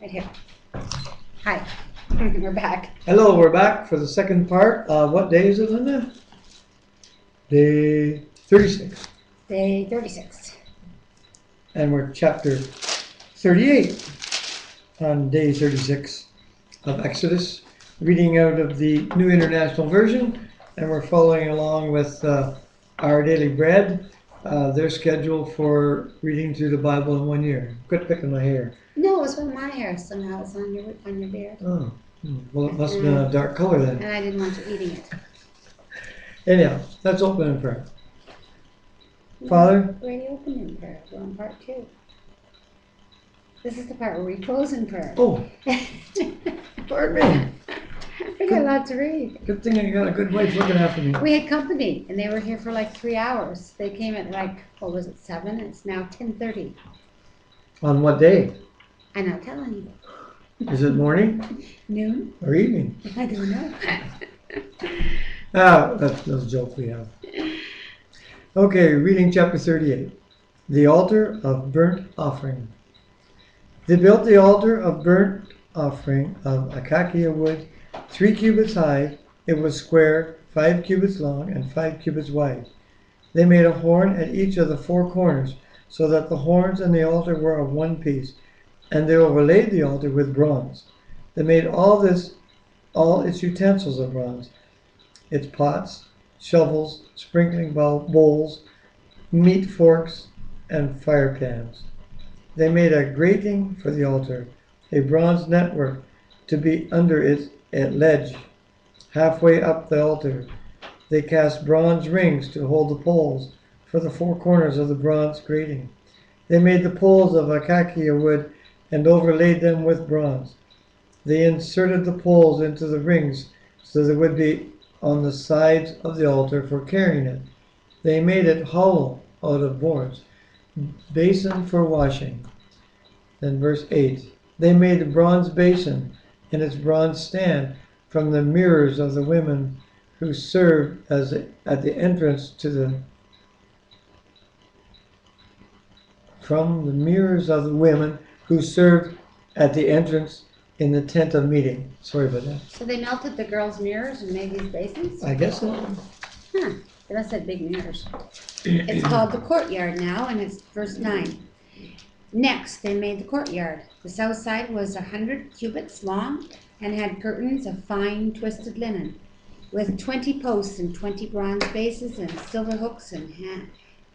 Right here. Hi. We're back. Hello, we're back for the second part. What day is it, Linda? Day 36. Day 36. And we're chapter 38 on day 36 of Exodus, reading out of the New International Version, and we're following along with Our Daily Bread, their schedule for reading through the Bible in 1 year. Quit picking my hair. No, it was on my hair somehow. It's on your beard. Oh, well, it must have been a dark color then. And I didn't want you eating it. Anyhow, let's open in prayer. Father? Already opened in prayer. We're on part 2. This is the part where we close in prayer. Oh, pardon me. We got a lot to read. Good thing I got a good wife looking after me. We had company, and they were here for like 3 hours. They came at like, what was it, 7? It's now 10:30. On what day? I'm not telling you. Is it morning Noon? or evening? I don't know. That's a joke we have. Okay, reading chapter 38. The altar of burnt offering. They built the altar of burnt offering of acacia wood, 3 cubits high. It was square, 5 cubits long, and 5 cubits wide. They made a horn at each of the 4 corners, so that the horns and the altar were of one piece, and they overlaid the altar with bronze. They made all its utensils of bronze, its pots, shovels, sprinkling bowls, meat forks, and fire pans. They made a grating for the altar, a bronze network to be under its ledge. Halfway up the altar, they cast bronze rings to hold the poles for the 4 corners of the bronze grating. They made the poles of acacia wood and overlaid them with bronze. They inserted the poles into the rings so they would be on the sides of the altar for carrying it. They made it hollow out of boards, basin for washing. Then verse 8. They made a bronze basin and its bronze stand from the mirrors of the women who served at the entrance to the in the tent of meeting. Sorry about that. So they melted the girls' mirrors and made these basins? I guess so. Huh. They must have big mirrors. It's called the courtyard now, and it's verse 9. Next, they made the courtyard. The south side was 100 cubits long and had curtains of fine twisted linen, with 20 posts and 20 bronze bases and silver hooks and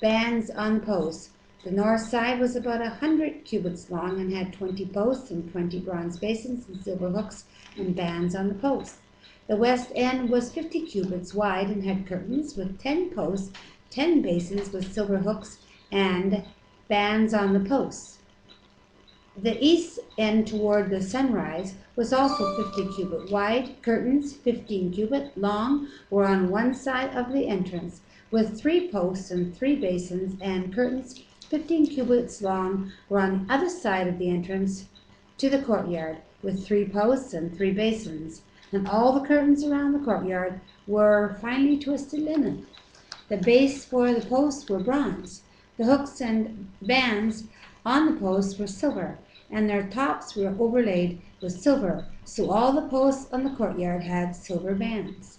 bands on the posts. The north side was about 100 cubits long and had 20 posts and 20 bronze basins and silver hooks and bands on the posts. The west end was 50 cubits wide and had curtains with 10 posts, 10 basins with silver hooks and bands on the posts. The east end toward the sunrise was also 50 cubit wide. Curtains, 15 cubit long, were on one side of the entrance, with 3 posts and 3 basins, and curtains 15 cubits long were on the other side of the entrance to the courtyard, with 3 posts and 3 basins. And all the curtains around the courtyard were finely twisted linen. The base for the posts were bronze. The hooks and bands on the posts were silver, and their tops were overlaid with silver. So all the posts on the courtyard had silver bands.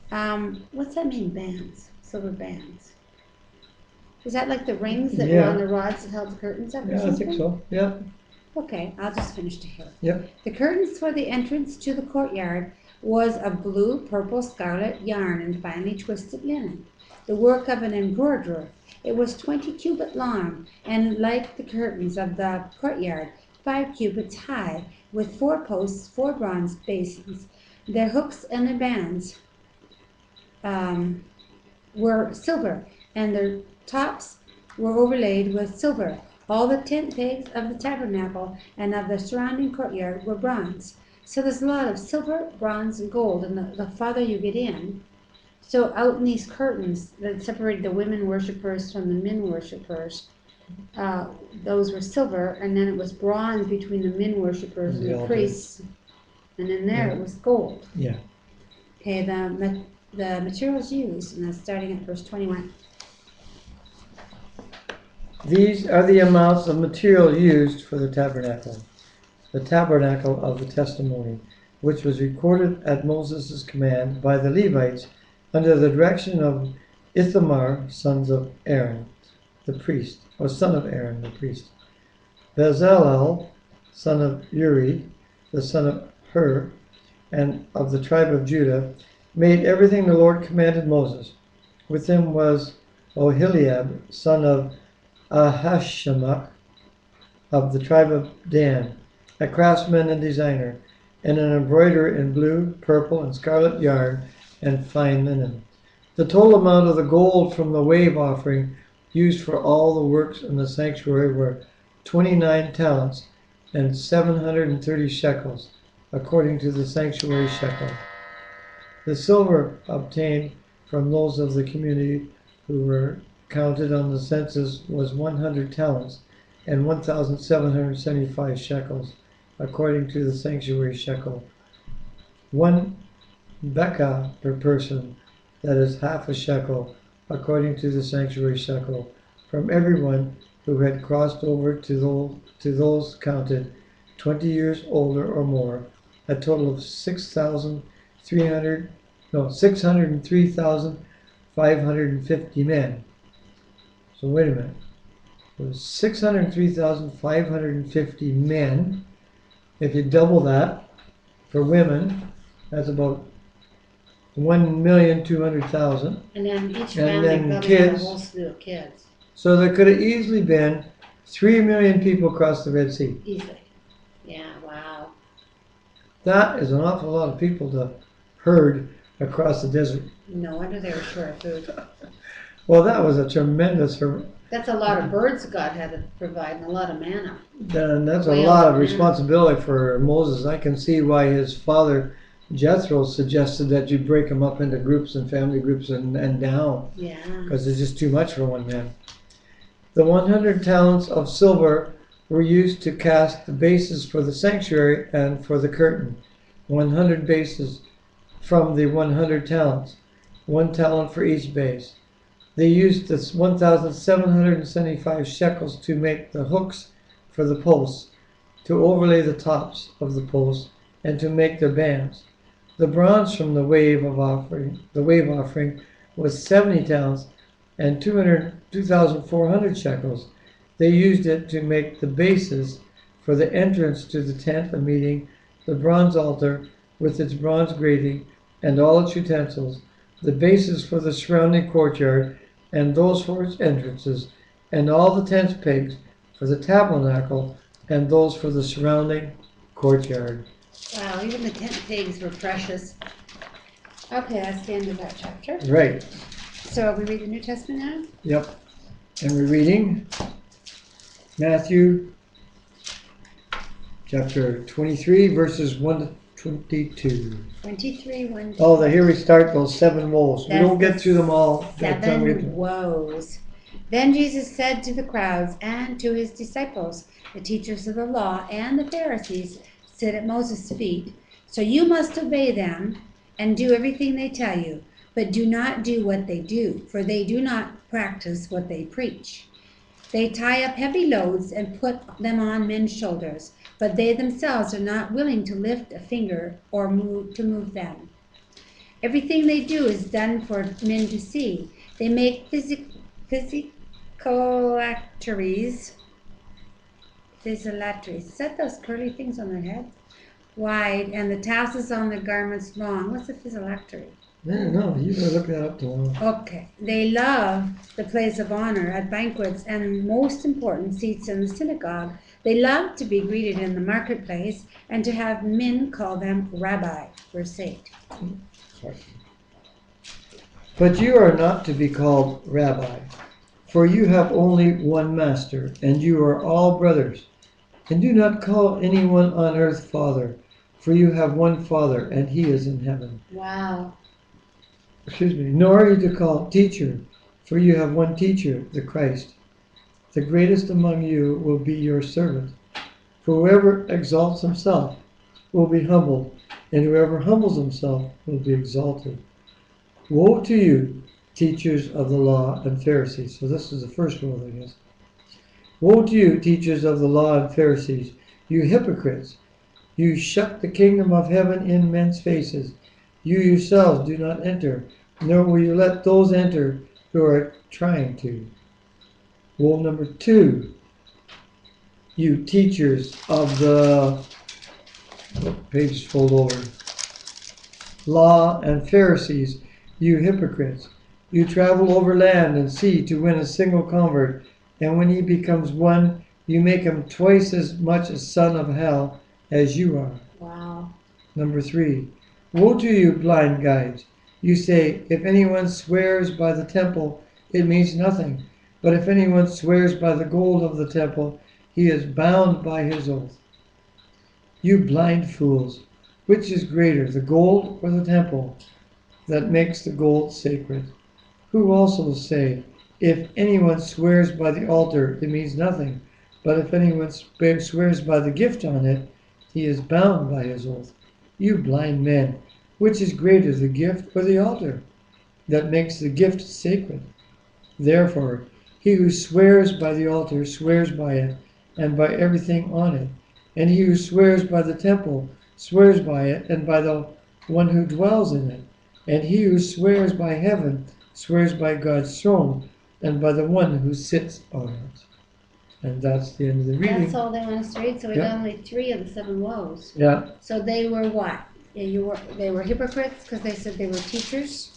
What's that mean, bands? Silver bands. Is that like the rings that were on the rods that held the curtains up or something? I think so. Yeah. Okay, I'll just finish to here. Yep. The curtains for the entrance to the courtyard was of blue, purple, scarlet yarn and finely twisted linen, the work of an embroiderer. It was 20 cubit long, and like the curtains of the courtyard, 5 cubits high, with 4 posts, 4 bronze basins. Their hooks and their bands were silver, and their tops were overlaid with silver. All the tent pegs of the tabernacle and of the surrounding courtyard were bronze. So there's a lot of silver, bronze, and gold, and the farther you get in. So out in these curtains that separated the women worshippers from the men worshippers, those were silver, and then it was bronze between the men worshippers and the priests, and in there it was gold. Yeah. Okay, the materials used, and that's starting at verse 21. These are the amounts of material used for the tabernacle. the tabernacle of the testimony, which was recorded at Moses' command by the Levites under the direction of Ithamar, sons of Aaron, the priest, or son of Aaron, the priest. Bezalel, son of Uri, the son of Hur, and of the tribe of Judah, made everything the Lord commanded Moses. With him was Oholiab, son of Ahishamaach, of the tribe of Dan, a craftsman and designer, and an embroiderer in blue, purple, and scarlet yarn and fine linen. The total amount of the gold from the wave offering used for all the works in the sanctuary were 29 talents and 730 shekels, according to the sanctuary shekel. The silver obtained from those of the community who were counted on the census was 100 talents and 1,775 shekels, according to the sanctuary shekel. 1 bekah per person, that is half a shekel, according to the sanctuary shekel, from everyone who had crossed over to those counted 20 years older or more, a total of 603,550 men. So wait a minute. It was 603,550 men. If you double that for women, that's about 1,200,000. And then each And family then probably had a kids. whole slew of kids. So there could have easily been 3 million people across the Red Sea. Easily. Yeah, wow. That is an awful lot of people to herd across the desert. No wonder they were short of food. Well, that was a tremendous, That's a lot of birds God had to provide and a lot of manna. and that's a Well, lot of yeah. responsibility for Moses. I can see why his father Jethro suggested that you break them up into groups and family groups and down, Yeah. because it's just too much for one man. The 100 talents of silver were used to cast the bases for the sanctuary and for the curtain. 100 bases from the 100 talents, 1 talent for each base. They used this 1,775 shekels to make the hooks for the posts, to overlay the tops of the posts, and to make their bands. The bronze from the wave offering was 70 talents and 2,400 shekels. They used it to make the bases for the entrance to the tent of meeting, the bronze altar with its bronze grating and all its utensils, the bases for the surrounding courtyard and those for its entrances, and all the tent pegs for the tabernacle and those for the surrounding courtyard. Wow, even the tent pegs were precious. Okay, that's the end of that chapter. Right. So we read the New Testament now? Yep. And we're reading Matthew chapter 23, verses 1 to 22. 23, 1 Oh, here we start those 7 woes. We don't get through them all. by the time we get to- 7 woes. Then Jesus said to the crowds and to his disciples, the teachers of the law and the Pharisees sit at Moses' feet. So you must obey them and do everything they tell you, but do not do what they do, for they do not practice what they preach. They tie up heavy loads and put them on men's shoulders, but they themselves are not willing to lift a finger or move them. Everything they do is done for men to see. They make phylacteries. Is that those curly things on their head? Wide, and the tassels on their garments long. What's a phylactery? I don't know. You better look that up tomorrow. Okay. They love the place of honor at banquets and, most important, seats in the synagogue. They love to be greeted in the marketplace and to have men call them rabbi. Verse 8. Sorry. But you are not to be called rabbi, for you have only one master, and you are all brothers. And do not call anyone on earth father, for you have one Father, and he is in heaven. Wow. Nor are you to call teacher, for you have one teacher, the Christ. The greatest among you will be your servant. For whoever exalts himself will be humbled, and whoever humbles himself will be exalted. Woe to you, teachers of the law and Pharisees. So this is the first woe, I guess. Woe to you, teachers of the law and Pharisees, you hypocrites! You shut the kingdom of heaven in men's faces. You yourselves do not enter, nor will you let those enter who are trying to. Woe number 2. You teachers of the page fold over. Law and Pharisees, you hypocrites. You travel over land and sea to win a single convert, and when he becomes one, you make him twice as much a son of hell as you are. Wow. Number 3. Woe to you, blind guides! You say, if anyone swears by the temple, it means nothing. But if anyone swears by the gold of the temple, he is bound by his oath. You blind fools! Which is greater, the gold or the temple that makes the gold sacred? Who also say, if anyone swears by the altar, it means nothing. But if anyone swears by the gift on it, he is bound by his oath. You blind men! Which is greater, the gift or the altar that makes the gift sacred? Therefore, he who swears by the altar swears by it, and by everything on it. And he who swears by the temple swears by it, and by the one who dwells in it. And he who swears by heaven swears by God's throne, and by the one who sits on it. And that's the end of the reading. That's all they want us to read. So we Yeah. got only 3 of the 7 woes. Yeah. So they were what? They were hypocrites because they said they were teachers,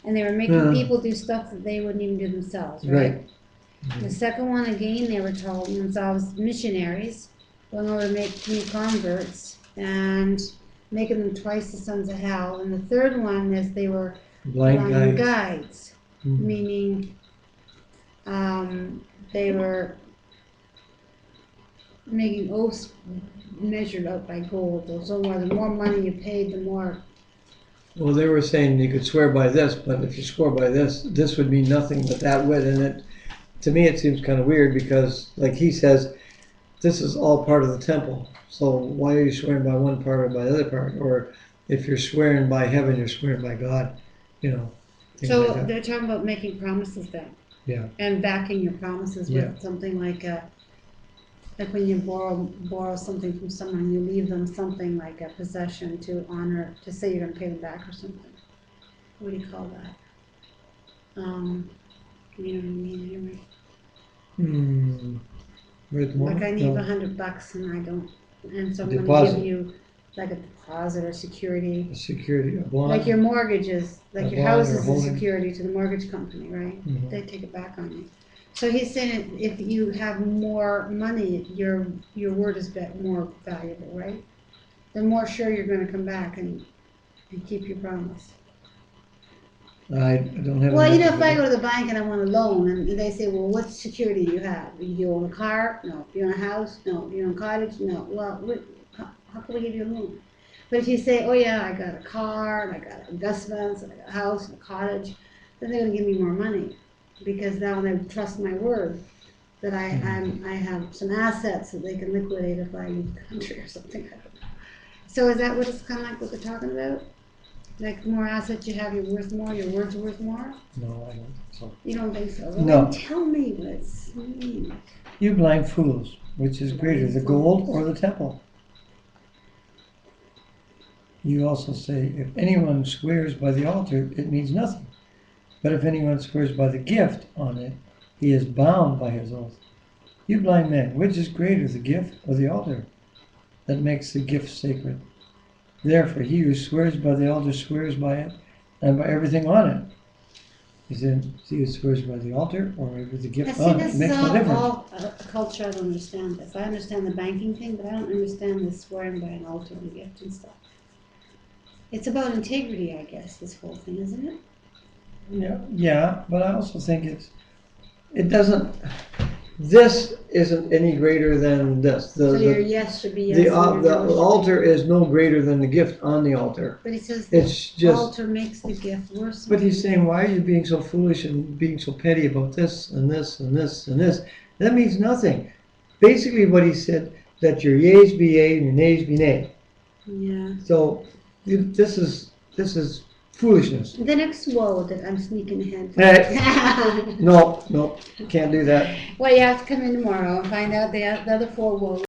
and they were making people do stuff that they wouldn't even do themselves, right? The second one, again, they were told themselves missionaries, going over to make new converts and making them twice the sons of hell. And the third one is they were blind guides, meaning they were making oaths measured out by gold. So the more money you paid, the more. Well, they were saying you could swear by this, but if you swore by this, this would mean nothing, but that would. And it, to me, it seems kind of weird because, like he says, this is all part of the temple. So why are you swearing by one part or by the other part? Or if you're swearing by heaven, you're swearing by God. You know. So like that. they're talking about making promises then. Yeah. And backing your promises with something like when you borrow something from someone, you leave them something like a possession to honor, to say you're going to pay them back or something. What do you call that? You know what I mean, anyway. Like I need $100 and I don't, and so I'm going to give you like a deposit or security. A security, a bond. Like your mortgages, like A your bond house or is a holding. security to the mortgage company, right? Mhm. They take it back on you. So he's saying if you have more money, your word is more valuable, right? The more sure you're going to come back and keep your promise. I don't have. Well, you know, if I go to the bank and I want a loan, and they say, well, what security do you have? Do you own a car? No. Do you own a house? No. Do you own a cottage? No. Well, how can we give you a loan? But if you say, oh yeah, I got a car, and I got investments, and I got a house, and a cottage, then they're going to give me more money. Because now they trust my word that I have some assets that they can liquidate if I leave the country or something. I don't know. So is that what it's kind of like what they're talking about? Like the more assets you have, you're worth more. Your word's worth more. No, I don't think so. You don't think so? Well, No. then tell me what it's mean. You blind fools, which is greater, the gold or the temple? You also say, if anyone swears by the altar, it means nothing. But if anyone swears by the gift on it, he is bound by his oath. You blind men, which is greater, the gift or the altar that makes the gift sacred? Therefore, he who swears by the altar swears by it and by everything on it. He said, he who swears by the altar or by the gift on it, This it makes is no difference. all a culture. I don't understand this. I understand the banking thing, but I don't understand the swearing by an altar and gift and stuff. It's about integrity, I guess, this whole thing, isn't it? Yeah, but I also think it doesn't, this isn't any greater than this. So your yes should be yes. The and your no should be altar is no greater than the gift on the altar. But he says It's the just, altar makes the gift worse. but he's saying, why are you being so foolish and being so petty about this and this and this and this? That means nothing. Basically what he said, that your yeas be yea and your nays be nay. Yeah. So this is foolishness. The next woe that I'm sneaking ahead. No, can't do that. Well, you have to come in tomorrow and find out the other 4 woes.